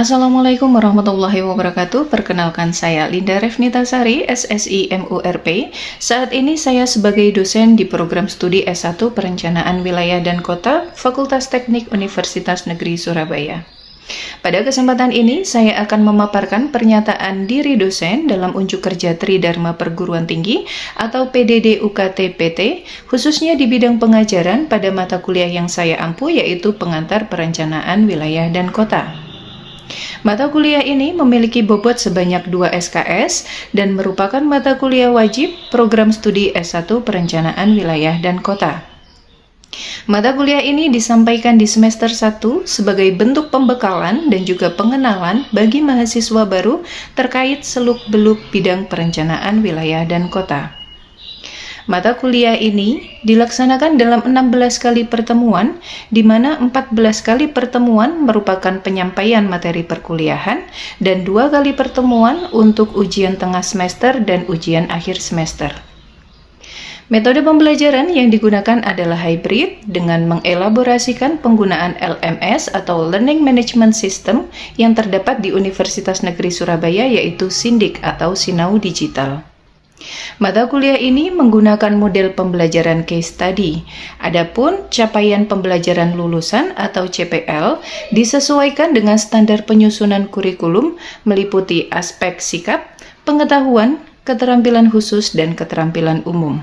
Assalamualaikum warahmatullahi wabarakatuh. Perkenalkan saya Linda Revnitasari, SSI MURP. Saat ini saya sebagai dosen di program studi S1 Perencanaan Wilayah dan Kota, Fakultas Teknik Universitas Negeri Surabaya. Pada kesempatan ini, saya akan memaparkan pernyataan diri dosen dalam unjuk kerja Tridharma Perguruan Tinggi atau PDD UKT PT, khususnya di bidang pengajaran pada mata kuliah yang saya ampu, yaitu Pengantar Perencanaan Wilayah dan Kota. Mata kuliah ini memiliki bobot sebanyak 2 SKS dan merupakan mata kuliah wajib program studi S1 Perencanaan Wilayah dan Kota. Mata kuliah ini disampaikan di semester 1 sebagai bentuk pembekalan dan juga pengenalan bagi mahasiswa baru terkait seluk-beluk bidang perencanaan wilayah dan kota. Mata kuliah ini dilaksanakan dalam 16 kali pertemuan, di mana 14 kali pertemuan merupakan penyampaian materi perkuliahan dan 2 kali pertemuan untuk ujian tengah semester dan ujian akhir semester. Metode pembelajaran yang digunakan adalah hybrid dengan mengelaborasikan penggunaan LMS atau Learning Management System yang terdapat di Universitas Negeri Surabaya, yaitu SINDIK atau Sinau Digital. Mata kuliah ini menggunakan model pembelajaran case study. Adapun capaian pembelajaran lulusan atau CPL disesuaikan dengan standar penyusunan kurikulum meliputi aspek sikap, pengetahuan, keterampilan khusus, dan keterampilan umum.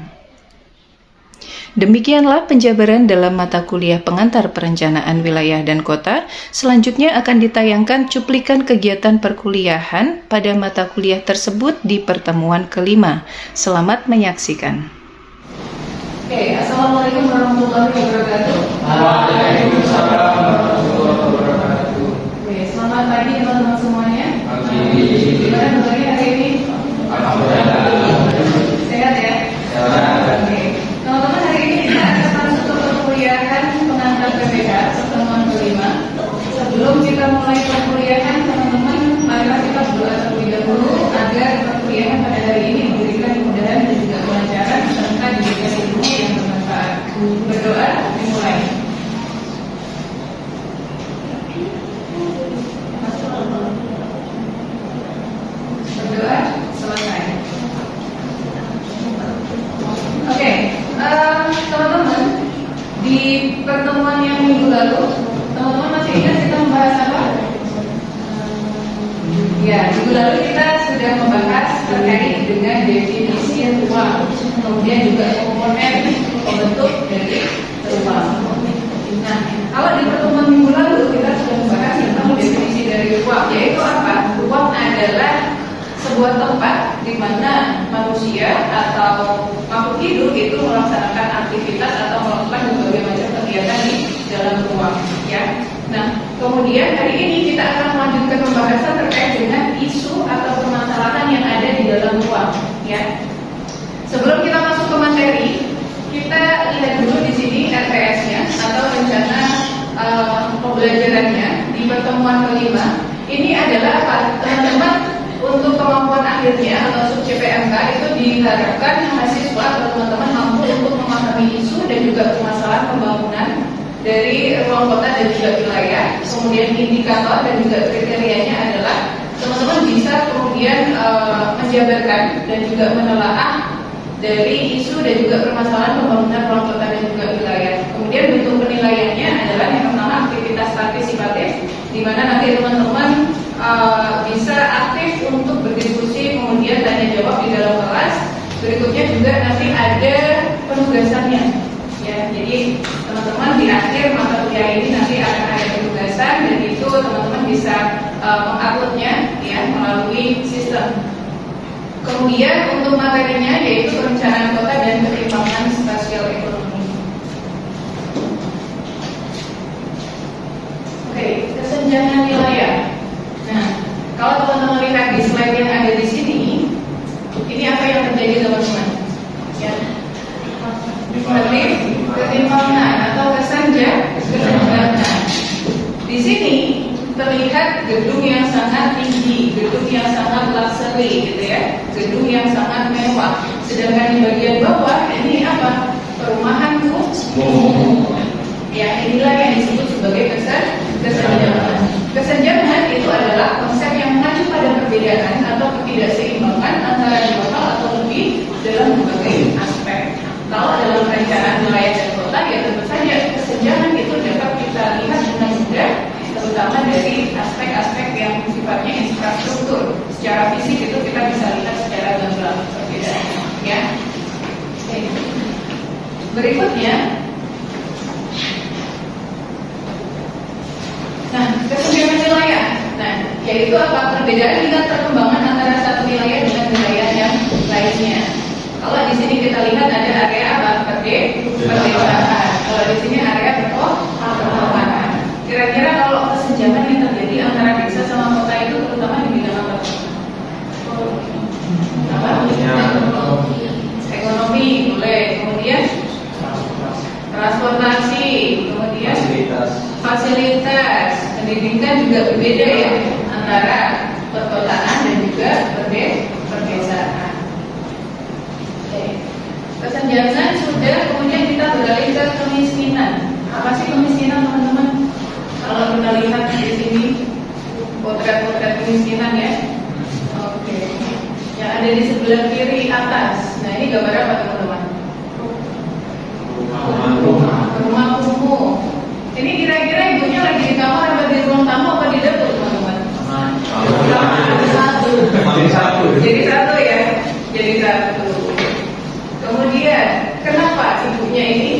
Demikianlah penjabaran dalam mata kuliah Pengantar Perencanaan Wilayah dan Kota. Selanjutnya akan ditayangkan cuplikan kegiatan perkuliahan pada mata kuliah tersebut di pertemuan kelima. Selamat menyaksikan. Oke, Assalamualaikum warahmatullahi wabarakatuh. Waalaikumsalam warahmatullahi wabarakatuh. Oke, selamat pagi teman-teman semuanya. Pagi. Gimana kabarnya hari ini? Alhamdulillah. Sehat ya? Sehat. Oke, teman-teman, hari ini kita akan masuk ke perkuliahan pengantar PPK pertemuan kelima. Sebelum kita mulai perkuliahan, teman-teman, marilah kita berdoa terlebih dahulu agar perkuliahan pada hari ini diberikan kemudahan dan juga kelancaran serta diberikan ilmu yang bermanfaat. Berdoa dimulai. Berdoa selesai. Oke, teman-teman, di pertemuan yang minggu lalu, teman-teman masih ingat kita membahas apa? Ya, minggu lalu kita sudah membahas terkait dengan definisi ruang, kemudian juga komponen pembentuk dari ruang. Nah, kalau di pertemuan minggu lalu kita sudah membahas tentang definisi dari ruang, yaitu apa? Ruang adalah sebuah tempat di mana manusia atau makhluk hidup itu melaksanakan aktivitas atau melakukan berbagai macam kegiatan di dalam ruang, ya. Nah, kemudian hari ini kita akan melanjutkan pembahasan terkait dengan isu atau permasalahan yang ada di dalam ruang, ya. Sebelum kita masuk ke materi, kita lihat dulu di sini RPS-nya atau rencana pembelajarannya di pertemuan kelima. Ini adalah apa, teman-teman? Untuk kemampuan akhirnya atau sub CPMK itu diharapkan mahasiswa atau teman-teman mampu untuk memahami isu dan juga permasalahan pembangunan dari ruang kota dan juga wilayah. Kemudian indikator dan juga kriterianya adalah teman-teman bisa kemudian menjabarkan dan juga menelaah dari isu dan juga permasalahan pembangunan ruang kota dan juga wilayah. Kemudian bentuk penilaiannya adalah yang pertama aktivitas partisipatif, di mana nanti teman-teman bisa aktif untuk berdiskusi, kemudian tanya jawab di dalam kelas. Berikutnya juga nanti ada penugasannya, ya. Jadi teman-teman di akhir mata kuliah ini nanti akan ada penugasan dan itu teman-teman bisa menguploadnya, ya, melalui sistem. Kemudian untuk materinya yaitu perencanaan kota dan ketimpangan spasial ekonomi. Oke, kesenjangan wilayah. Nah, kalau teman-teman lihat di slide yang ada di sini, ini apa yang terjadi teman-teman? Ya, ketimpangan atau kesenjangan. Di sini terlihat gedung yang sangat tinggi, gedung yang sangat luxury, gitu ya, gedung yang sangat mewah. Sedangkan di bagian bawah ini apa? Perumahan kumuh. Ya, inilah yang disebut sebagai kesenjangan. Kesenjangan itu adalah konsep yang mengacu pada perbedaan atau ketidakseimbangan antara lokal atau lebih dalam berbagai aspek. Kalau dalam perencanaan wilayah dan kota, ya tentu saja kesenjangan itu dapat kita lihat dengan mudah, terutama dari aspek-aspek yang sifatnya infrastruktur. Secara fisik itu kita bisa lihat secara gamblang perbedaannya, ya. Oke. Berikutnya, nah, kesenjangan wilayah. Nah, yaitu apa? Perbedaan tingkat perkembangan antara satu wilayah dengan wilayah yang lainnya. Kalau di sini kita lihat ada area apa? Perdesaan. Kalau di sini area perkotaan. Kira-kira kalau kesenjangan yang terjadi antara desa sama kota itu terutama di bidang apa? Apa? Ekonomi, boleh. Kemudian transportasi, kemudian fasilitas, pendidikan juga berbeda ya antara perkotaan dan juga perdesaan. Oke. Kesenjangan sudah, kemudian kita beralih ke kemiskinan. Apa sih kemiskinan, teman-teman? Kalau kita lihat di sini potret kemiskinan ya. Oke. Yang ada di sebelah kiri atas. Nah, ini gambar apa, teman-teman? Rumah kumuh. Ini kira-kira ibunya lagi di kamar apa di ruang tamu apa di dapur, teman-teman? Jadi satu ya. Jadi satu. Kemudian kenapa ibunya ini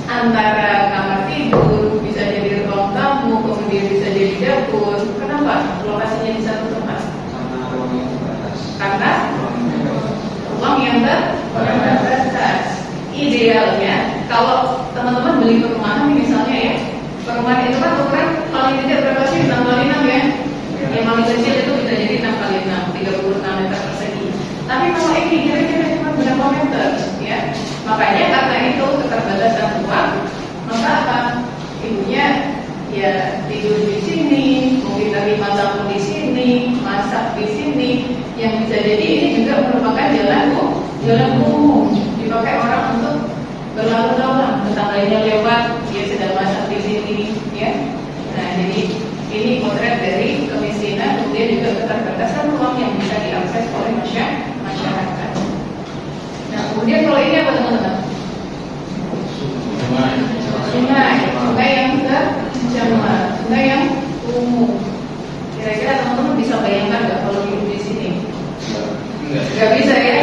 antara kamar tidur, bisa jadi ruang tamu, kemudian bisa jadi dapur? Kenapa lokasinya di satu tempat? Karena ruang yang terbatas. Idealnya kalau teman-teman beli perumahan misalnya ya, perumahan itu kan ukuran paling tidak berapa sih? 6 kali 6 ya. Yang paling kecil itu bisa jadi 6 kali 6, 36 meter persegi. Tapi kalau ini kira-kira cuma berapa meter ya? Makanya karena itu keterbatasan ruang, maka apa? Ibunya ya tidur di sini, mungkin terima tamu di sini, masak di sini. Yang bisa jadi ini juga merupakan jalan umum dipakai orang untuk berlalu lalang, tetangganya lewat, dia sedang masak di sini, ya. Nah, jadi ini potret dari kemiskinan, kemudian juga keterbatasan ruang yang bisa diakses oleh masyarakat. Nah, kemudian kalau ini apa, teman-teman? Sungai yang tercemar, sungai yang kumuh. Kira-kira teman-teman bisa bayangkan nggak kalau hidup di sini? Nggak bisa ya?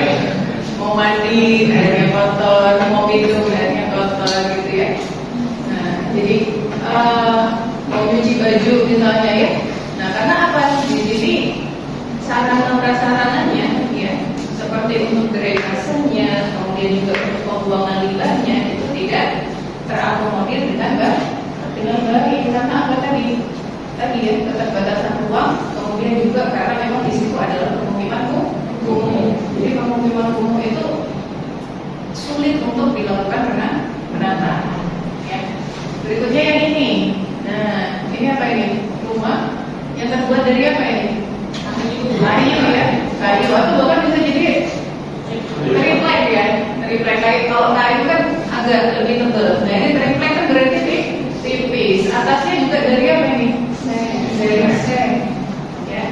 Mau mandi, airnya kotor, mau minum, airnya kotor gitu ya. Nah, jadi mau cuci baju misalnya ya. Nah, karena apa? Di sini sarana-prasarananya ya, seperti untuk drainasenya, kemudian juga untuk pembuangan limbahnya itu tidak terakomodir dengan baik. Karena apa tadi ya, keterbatasan ruang, kemudian juga karena memang di situ adalah pemukiman kumuh. Jadi pemukiman kumuh itu sulit untuk dilakukan penataan. Ya. Berikutnya yang ini. Nah, ini apa ini? Rumah yang terbuat dari apa ini? Kayu ya. Kayu atau bahkan bisa jadi triplek ya. Triplek kayu. Kalau kayu kan agak lebih tebal. Nah, ini triplek kan berarti tipis. Atasnya juga dari apa ini? Dari seng. Ya.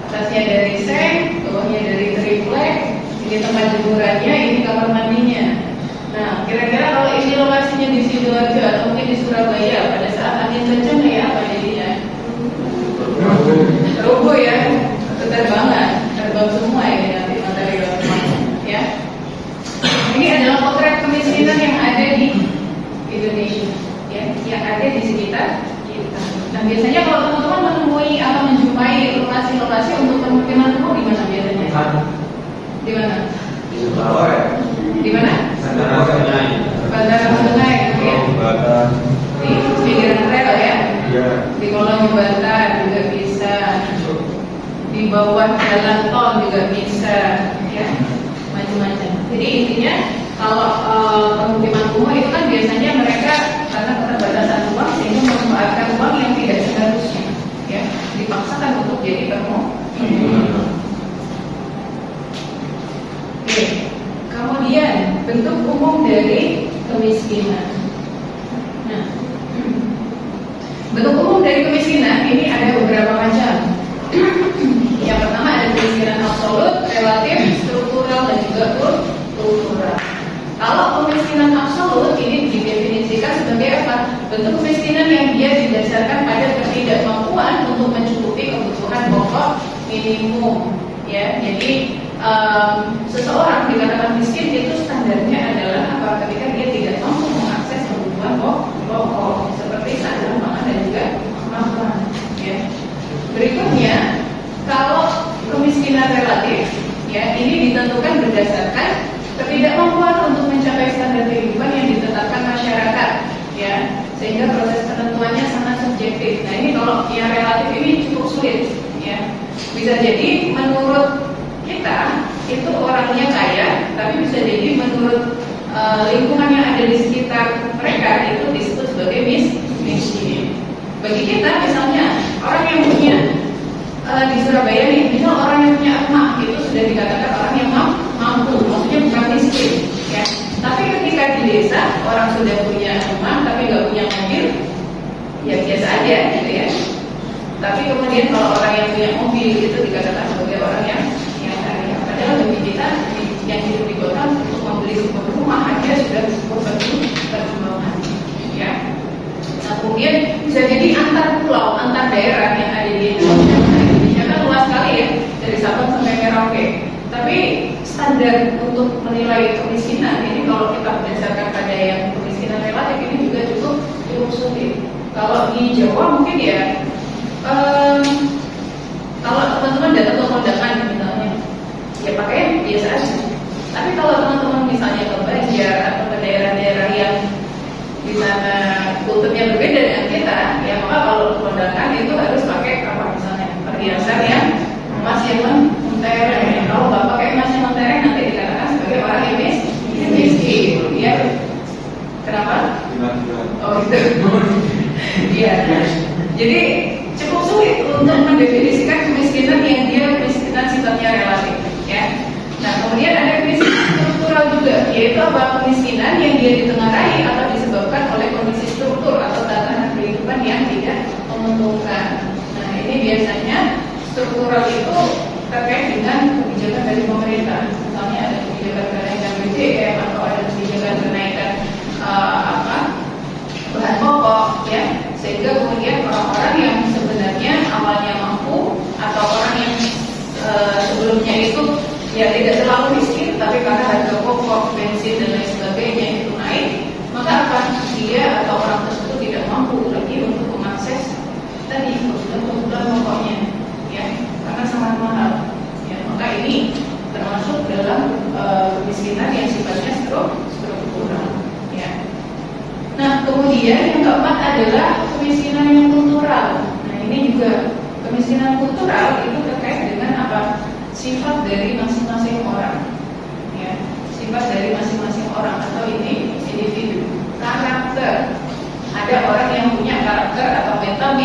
Atasnya dari seng, bawahnya dari triplek. Ini tempat jemurannya, ini kamar mandinya. Nah, kira-kira kalau ini lokasinya di Sidoarjo atau mungkin di Surabaya pada saat angin kencang ya apa jadinya? Rubuh ya, terbang semua ini nanti materi rumah ya. Ini adalah potret kemiskinan yang ada di Indonesia, ya, yang ada di sekitar kita. Nah, biasanya kalau teman-teman menemui atau menjumpai lokasi-lokasi untuk pemukiman kumuh di mana biasanya? Di mana? Di mana? Bandara Menengai, ya. Di pinggiran rel ya. Di kolong jembatan juga bisa. Di bawah jalan tol juga bisa, ya. Macam-macam. Jadi intinya kalau pemukiman kumuh itu kan biasanya mereka karena keterbatasan ruang sehingga memanfaatkan ruang yang tidak seharusnya, ya, dipaksakan untuk jadi pemukiman. Oke. Kemudian bentuk umum dari kemiskinan. Nah, bentuk umum dari kemiskinan ini ada beberapa minimum, ya. Jadi seseorang dikatakan miskin itu standarnya adalah apa? Ketika dia tidak mampu mengakses kebutuhan pokok seperti sandang, pangan dan juga makan, ya. Berikutnya, kalau kemiskinan relatif, ya, ini ditentukan berdasarkan ketidakmampuan untuk mencapai standar kehidupan yang ditetapkan masyarakat, ya, sehingga proses penentuannya sangat subjektif. Nah, ini kalau yang relatif ini cukup sulit, ya. Bisa jadi menurut kita itu orangnya kaya, tapi bisa jadi menurut lingkungan yang ada di sekitar mereka itu disebut sebagai miskin. Bagi kita misalnya orang yang punya di Surabaya nih, misal orang yang punya rumah itu sudah dikatakan orang yang mampu, maksudnya bukan miskin, ya. Tapi ketika di desa orang sudah punya rumah tapi nggak punya mobil, ya biasa aja gitu ya. Tapi kemudian kalau orang yang punya mobil itu dikatakan sebagai orang yang kaya. Padahal bagi kita yang hidup di kota untuk membeli sebuah rumah aja sudah cukup perjuangan, ya. Nah, kemudian bisa jadi antar pulau, antar daerah yang ada di Indonesia. Indonesia kan luas sekali ya, dari Sabang sampai Merauke. Tapi standar untuk menilai kemiskinan ini kalau kita berdasarkan pada yang kemiskinan relatif ini juga cukup sulit. Kalau di Jawa mungkin ya, kalau teman-teman datang ke kondangan misalnya, ya pakaian biasa aja. Tapi kalau teman-teman misalnya ke Banjar atau ke daerah-daerah yang di sana kulturnya berbeda dengan kita, ya maka kalau kondangan itu harus pakai apa misalnya perhiasan yang emas yang mentereng. Kalau nggak pakai emas yang mentereng nanti dikatakan sebagai orang yang miskin, ya. Kenapa? Oh gitu. Iya. Jadi cukup sulit untuk mendefinisikan kemiskinan yang dia kemiskinan sifatnya relatif, ya. Nah, kemudian ada kemiskinan struktural juga, yaitu apa? Kemiskinan yang dia ditengarai atau disebabkan oleh kondisi struktur atau tatanan kehidupan yang tidak menguntungkan. Nah, ini biasanya struktural itu terkait dengan kebijakan dari pemerintah. Misalnya ada kebijakan kenaikan BBM atau ada kebijakan kenaikan bahan pokok, ya, sehingga kemudian orang-orang yang sebenarnya awalnya mampu atau orang yang sebelumnya itu ya tidak terlalu miskin, tapi karena harga pokok, bensin dan lain sebagainya itu naik, maka akan dia atau orang tersebut tidak mampu lagi untuk mengakses tadi kebutuhan pokoknya, ya, karena sangat mahal, ya. Maka ini termasuk dalam kemiskinan yang sifatnya struktural, ya. Nah, kemudian yang keempat adalah kemiskinan yang kultural. Nah, ini juga kemiskinan kultural itu terkait dengan apa? Sifat dari masing-masing orang, ya. Sifat dari masing-masing orang atau ini individu. Karakter. Ada orang yang punya karakter atau mental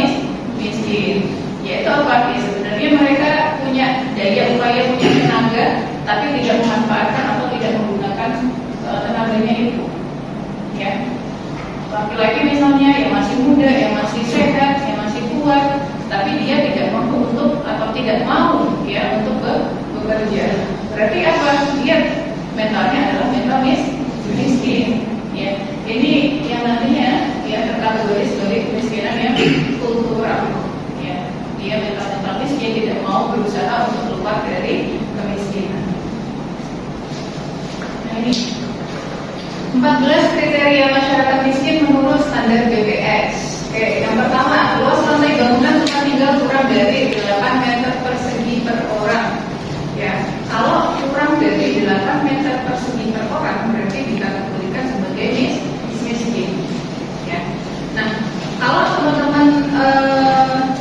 miskin. Yaitu apa? Ya, sebenarnya mereka punya daya upaya, punya tenaga, tapi tidak memanfaatkan atau tidak menggunakan tenaganya itu, ya. Laki-laki misalnya yang masih muda, yang masih sehat, yang masih kuat, tapi dia tidak mampu untuk atau tidak mau, ya, untuk bekerja. Berarti apa? Dia mentalnya adalah mental miskin, ya. Ini yang nantinya ya terkategori sebagai kemiskinan yang kultural, ya. Dia mental miskin, tidak mau berusaha untuk keluar dari kemiskinan. Nah, ini 14 kriteria masyarakat miskin menurut standar BPS. Oke, yang pertama, luas lantai bangunan tempat tinggal kurang dari 8 meter persegi per orang. Ya, kalau kurang dari 8 meter persegi per orang berarti dikategorikan sebagai miskin. Ya. Nah, kalau teman-teman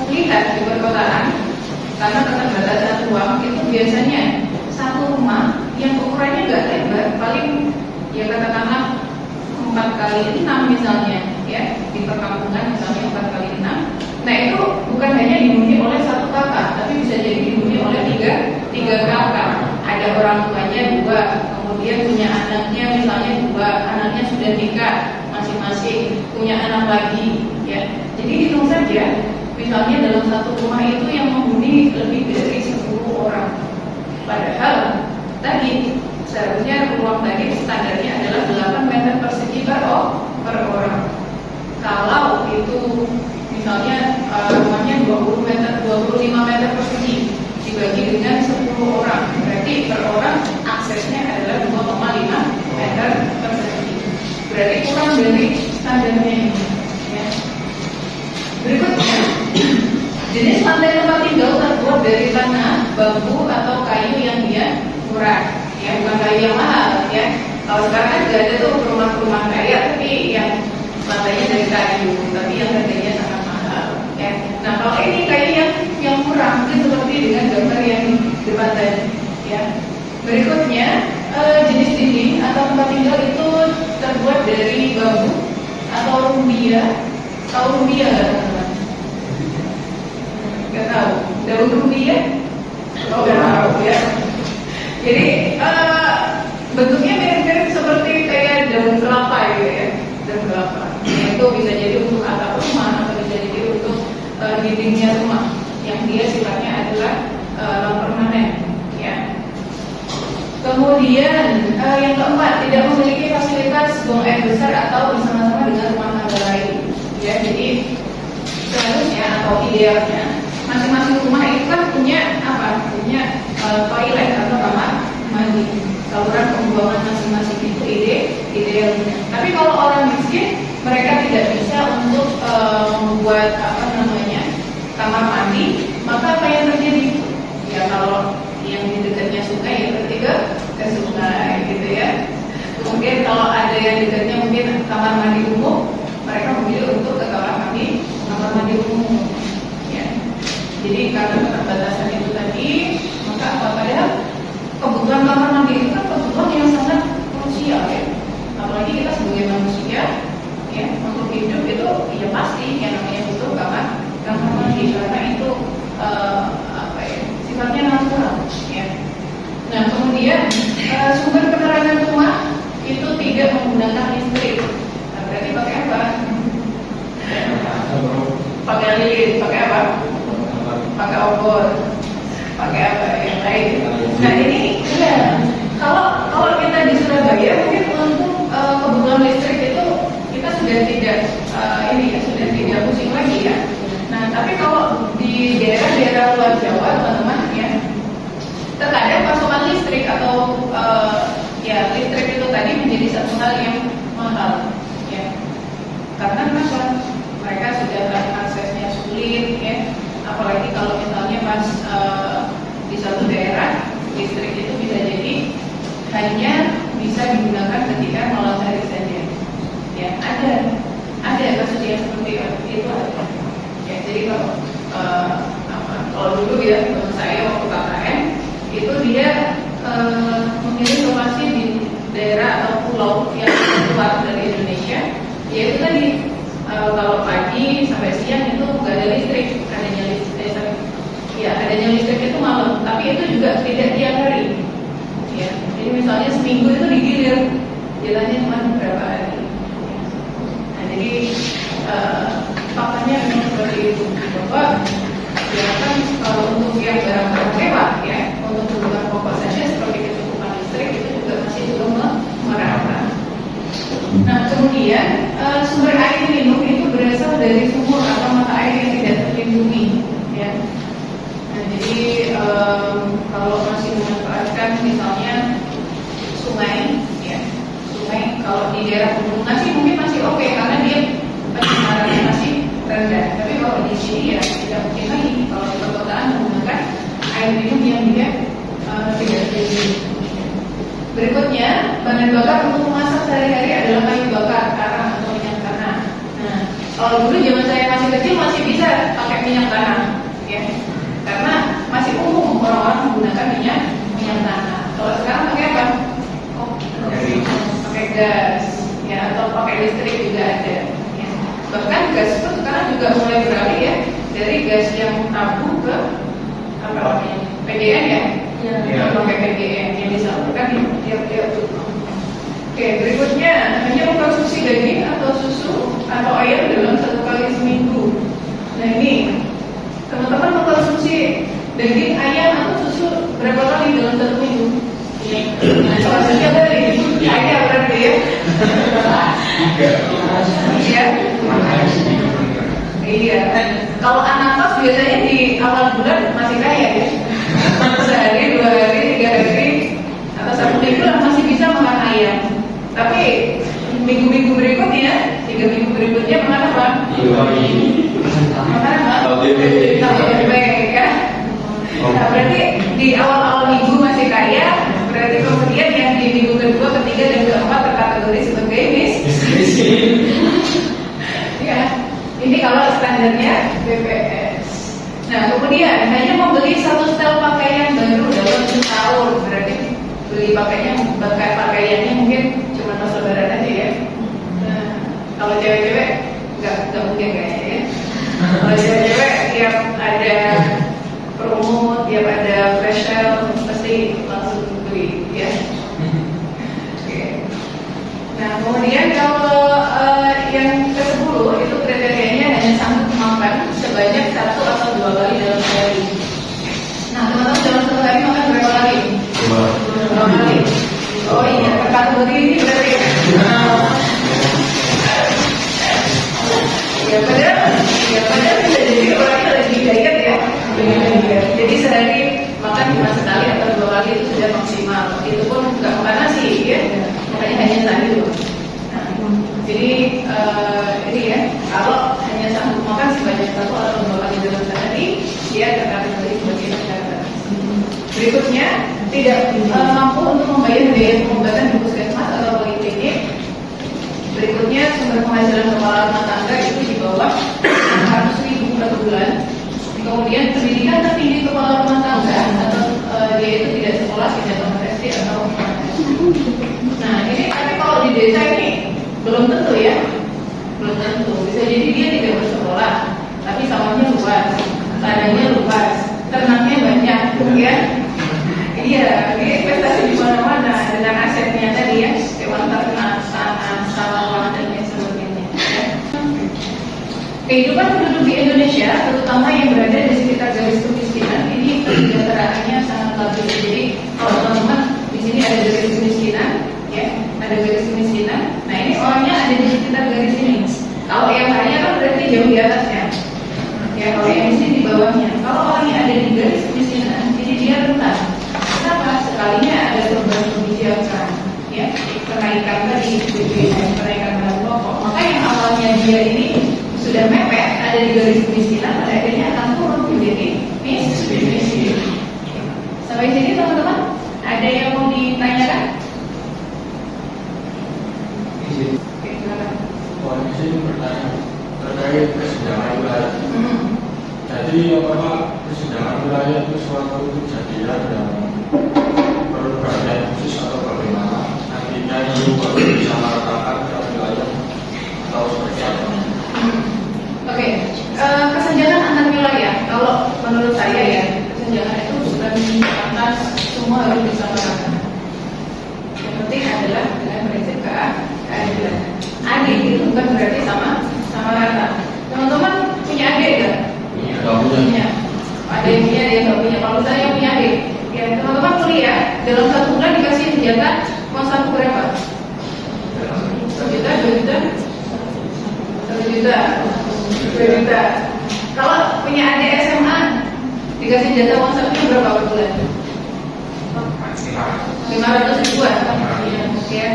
lihat di perkotaan, karena keterbatasan ruang itu biasanya satu rumah yang ukurannya nggak lebar, paling ya katakanlah 4x6 misalnya, ya, di perkampungan misalnya 4x6. Nah, itu bukan hanya dihuni oleh satu kakak, tapi bisa jadi dihuni oleh tiga kakak. Ada orang tuanya 2, kemudian punya anaknya misalnya 2, anaknya sudah nikah masing-masing, punya anak lagi, ya. Jadi hitung saja, misalnya dalam satu rumah itu yang menghuni lebih dari 10 orang. Padahal tadi seharusnya ruang tadi standarnya adalah 8 meter persegi per orang. Kalau itu misalnya rumahnya 25 meter persegi dibagi dengan 10 orang. Berarti per orang aksesnya adalah 2,5 meter persegi. Berarti kurang dari standarnya ini. Ya. Berikutnya, jenis lantai tempat tinggal terbuat dari tanah, bambu atau kayu yang dia murah, ya bukan kayu yang mahal, ya. Kalau sekarang kan juga ada tuh rumah-rumah kaya, tapi yang lantainya dari kayu, tapi yang harganya sangat mahal, ya. Nah kalau ini kayu yang murah, mungkin seperti dengan gambar yang di depan tadi, ya. Berikutnya, jenis dinding atau tempat tinggal itu terbuat dari bambu atau rumbia. Tahu rumbia nggak teman-teman? Nggak tahu. Daun rumbia? Oh nggak tahu ya. Jadi bentuknya mirip-mirip seperti kayak daun kelapa gitu ya, daun kelapa. Itu bisa jadi untuk atap rumah atau bisa jadi untuk dindingnya rumah. Yang dia sifatnya adalah non-permanen. Ya. Kemudian yang keempat, tidak memiliki fasilitas buang air besar atau bersama-sama dengan rumah tangga lain. Ya, jadi seharusnya atau idealnya masing-masing rumah itu kan punya apa? Punya toilet atau kamar mandi. Saluran pembuangan masing-masing itu idealnya. Tapi kalau orang miskin, mereka tidak bisa untuk membuat kamar mandi, maka apa yang terjadi? Ya kalau yang di dekatnya sungai ya berarti ke sungai gitu ya. Kemudian kalau ada yang dekatnya mungkin kamar mandi umum, mereka memilih untuk ke kamar mandi umum. Ya. Jadi karena keterbatasan itu tadi, maka padahal kebutuhan kamar mandi itu kan kebutuhan yang sangat krusial ya. Apalagi kita sebagai manusia, ya untuk hidup itu ya pasti yang namanya butuh kamar mandi karena itu sifatnya natural. Ya. Nah kemudian sumber penerangan rumah itu tidak menggunakan listrik. Nah, berarti pakai apa? Pakai lilin, pakai apa? Pakai obor, pakai apa yang lain. Nah ini ya, kalau kita di Surabaya mungkin untuk kebutuhan listrik itu kita sudah tidak sudah tidak pusing lagi ya. Nah tapi kalau di daerah-daerah luar Jawa teman-teman ya, terkadang pasokan listrik atau listrik itu tadi menjadi satu hal yang mahal ya. Karena kenapa? Mereka sudah aksesnya sulit ya. Apalagi kalau misalnya pas di satu daerah listrik itu bisa jadi hanya bisa digunakan ketika malam hari saja. Ya ada kasus yang seperti itu ada. Ya jadi kalau dulu ya teman saya waktu KKN itu dia memilih lokasi di daerah atau pulau yang keluar dari Indonesia, yaitu tadi kalau pagi sampai siang itu nggak ada listrik, adanya listrik itu malam, tapi itu juga tidak tiap hari. Ya, jadi misalnya seminggu itu digilir, jalannya cuma beberapa hari. Nah, jadi faktanya memang seperti itu, bahwa ya kan kalau untuk yang barang-barang mewah ya, untuk kebutuhan pokok saja seperti kecukupan listrik itu juga masih belum merata. Nah kemudian sumber air minum itu berasal dari sumur atau mata air yang tidak terlindungi ya. Nah jadi kalau masih memanfaatkan misalnya sungai ya, sungai kalau di daerah pegunungan sih mungkin masih oke karena dia pencemarannya masih rendah. Tapi kalau di sini ya tidak mungkin lagi kalau di perkotaan menggunakan air minum yang dia tidak terlindungi. Berikutnya, bahan bakar untuk memasak sehari-hari adalah kayu bakar, arang atau minyak tanah. Nah, kalau dulu zaman saya masih kecil masih bisa pakai minyak tanah, ya, karena masih umum orang-orang menggunakan minyak tanah. Kalau sekarang pakai apa? Pakai gas, ya, atau pakai listrik juga ada. Ya. Bahkan gas itu sekarang juga mulai beralih ya dari gas yang tabung ke apa namanya PDN ya. Pakai PDN yang disalurkan di tiap-tiap rumah. Oke, berikutnya hanya mengkonsumsi daging atau susu atau air dalam 1 kali seminggu. Nah ini teman-teman mengkonsumsi daging, ayam atau susu berapa kali dalam 1 minggu? Nah, salah satunya tadi ayam berarti ya. Iya. Kalau anak kos biasanya di awal bulan masih kaya ya. Nah, berarti di awal-awal minggu masih kaya, berarti kemudian yang di minggu kedua, ketiga, dan keempat terkategori sebagai miskin. Ya, ini kalau standarnya BPS. Nah, kemudian hanya membeli satu setel pakaian baru dalam setahun, berarti beli pakaiannya mungkin cuma pas lebaran aja ya. Nah, kalau cewek-cewek nggak mungkin kayaknya ya. Kalau cewek-cewek tiap ada promo, tiap ada flash sale pasti langsung beli ya. Oke. Nah, kemudian kalau yang ke-10 itu kriterianya hanya sanggup makan sebanyak 1 atau 2 kali dalam sehari. Nah, teman-teman dalam satu hari makan berapa kali? 2 kali. Oh iya, kategori ini berarti padahal bisa jadi orangnya lagi diet ya. Jadi sehari makan cuma sekali atau 2 kali itu sudah maksimal. Itu pun nggak makan nasi ya, makanya hanya sayur. Nah, jadi ini ya, kalau hanya sanggup makan sebanyak 1 atau 2 kali dalam sehari, dia terkategori sebagai pedagang. Berikutnya, tidak mampu untuk membayar biaya pengobatan di puskesmas atau poliklinik. Berikutnya, sumber penghasilan kepala rumah tangga itu di bawah 100.000 per bulan. Kemudian pendidikan tertinggi kepala rumah tangga atau dia itu tidak sekolah, tidak tamat SD atau nah ini tapi kalau di desa ini belum tentu ya, belum tentu. Bisa jadi dia tidak bersekolah, tapi sawahnya luas, tanahnya luas, ternaknya banyak, ya. Iya, ini investasi di mana-mana dengan asetnya tadi ya, hewan ternak, tanah, sawah dan lain sebagainya. Ya. Kehidupan penduduk di Indonesia, terutama yang berada di sekitar garis kemiskinan, ini kesejahteraannya sangat labil. Jadi, kalau teman-teman di sini ada garis kemiskinan, ya, ada garis kemiskinan. Nah, ini orangnya ada di sekitar garis ini. Kalau yang kaya kan berarti jauh di atasnya. Ya, kalau yang miskin di bawahnya. Kalau orangnya ada di garis kemiskinan, jadi dia rentan. Kenapa? Sekalinya ada perubahan kebijakan, ya, kenaikan tadi BBM, kenaikan bahan pokok. Maka yang awalnya dia ini sudah mepet, ada di garis kemiskinan, pada akhirnya akan turun menjadi miskin. Sampai sini teman-teman, ada yang mau ditanyakan? Oke, silakan. Ini sih pertanyaan terkait kesenjangan wilayah. Jadi apakah kesenjangan wilayah itu suatu kejadian yang perlu perhatian khusus atau bagaimana? Nantinya itu baru bisa meratakan ke wilayah atau seperti apa? Oke, kesenjangan antar wilayah. Kalau menurut saya ya, kesenjangan itu bukan atas semua harus disamaratakan. Yang penting adalah dengan prinsip keadilan. Adik itu bukan berarti sama rata. Teman-teman punya adik nggak? Punya. Ada yang punya, ada yang nggak punya. Kalau saya yang punya adik, ya teman-teman kuliah dalam 1 bulan dikasih senjata uang saku berapa? 1 juta, 2 juta, 1 juta, 2 juta. Kalau punya adik SMA dikasih jatah uang sakunya berapa per bulan? 500 ribuan. Ya.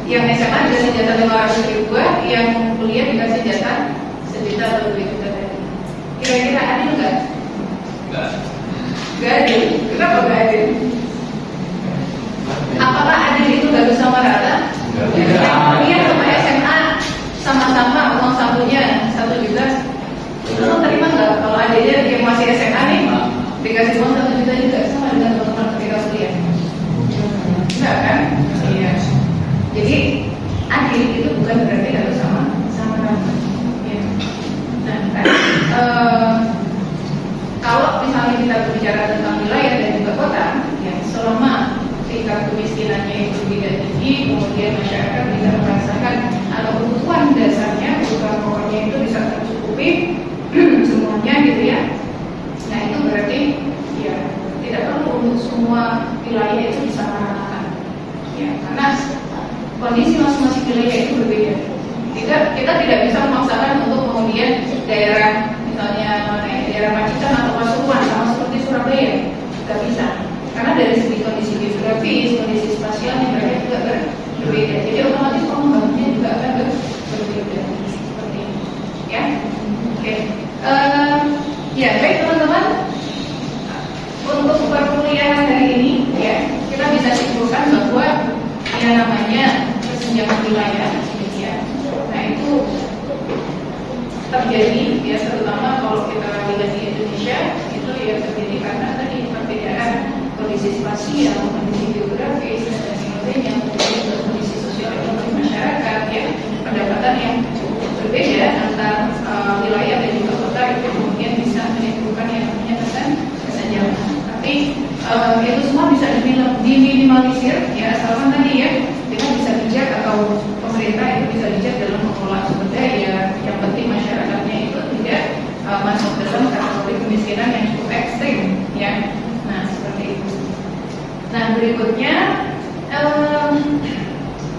Yang SMA dikasih jatah 500 ribuan, yang kuliah dikasih jatah 1 juta atau 2 juta tadi. Kira-kira adil nggak? Nggak adil. Kenapa nggak adil? Apakah adil itu nggak bisa merata? Kuliah sama SMA sama-sama uang sakunya 1 juta. Kamu terima nggak kalau adiknya yang masih SMA nih dikasih uang 1 juta juga sama dengan teman-teman ketika kuliah? Enggak kan? Iya. Jadi adil itu bukan berarti harus sama rata. Ya. Nah, kan, kalau misalnya kita berbicara tentang wilayah dan juga kota, ya selama tingkat kemiskinannya itu tidak tinggi, kemudian masyarakat bisa merasakan atau kebutuhan dasarnya, kebutuhan pokoknya itu bisa tercukupi semuanya gitu ya. Nah itu berarti ya tidak perlu untuk semua wilayah itu disamaratakan. Ya, karena kondisi masing-masing wilayah itu berbeda. Kita tidak bisa memaksakan untuk kemudian daerah misalnya daerah Pacitan atau Pasuruan sama seperti Surabaya, tidak bisa. Karena dari segi kondisi geografis, kondisi spasialnya mereka juga berbeda. Jadi otomatis pengembangannya juga akan berbeda seperti ini. Ya, oke. Ya baik teman-teman. Untuk namanya kesenjangan wilayah, ya. Nah itu terjadi ya, terutama kalau kita lihat di Indonesia itu ya terjadi karena tadi perbedaan kondisi spasial, kondisi geografis dan sebagainya, kemudian juga kondisi sosial ekonomi masyarakat ya, pendapatan yang cukup berbeda antar wilayah dan juga kota, itu kemudian bisa menimbulkan yang namanya kesenjangan. Tapi itu semua bisa diminimalisir ya, asalkan tadi ya kita bisa bijak atau pemerintah itu bisa bijak dalam mengelola sumber daya. Yang penting masyarakatnya itu tidak masuk dalam kategori kemiskinan yang cukup ekstrim ya. Nah seperti itu. Nah berikutnya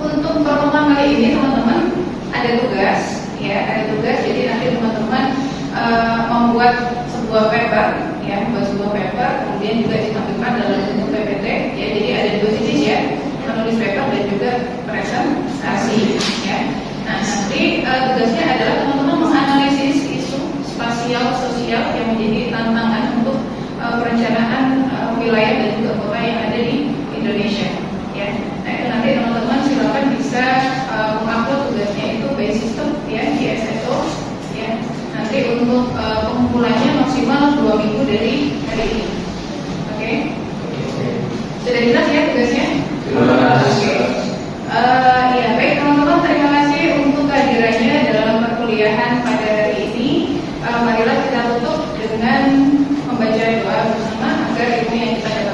untuk pertemuan kali ini teman-teman ada tugas ya, ada tugas. Jadi nanti teman-teman membuat sebuah paper ya, membuat sebuah paper, kemudian juga ditampilkan dalam bentuk PPT ya. Jadi ada dua jenis ya, menulis paper dan juga presentasi ya. Nah nanti tugasnya adalah teman-teman menganalisis isu spasial sosial yang menjadi tantangan untuk perencanaan wilayah dan juga kota yang ada di Indonesia ya. Nah itu nanti teman-teman silakan bisa mengupload tugasnya itu by system ya di SSO ya. Nanti untuk pengumpulannya maksimal 2 minggu dari hari ini. Oke? Sudah jelas ya tugasnya? Oke. Ya baik teman-teman, terima kasih untuk kehadirannya dalam perkuliahan pada hari ini. Marilah kita tutup dengan membaca doa bersama agar ilmu yang kita dapat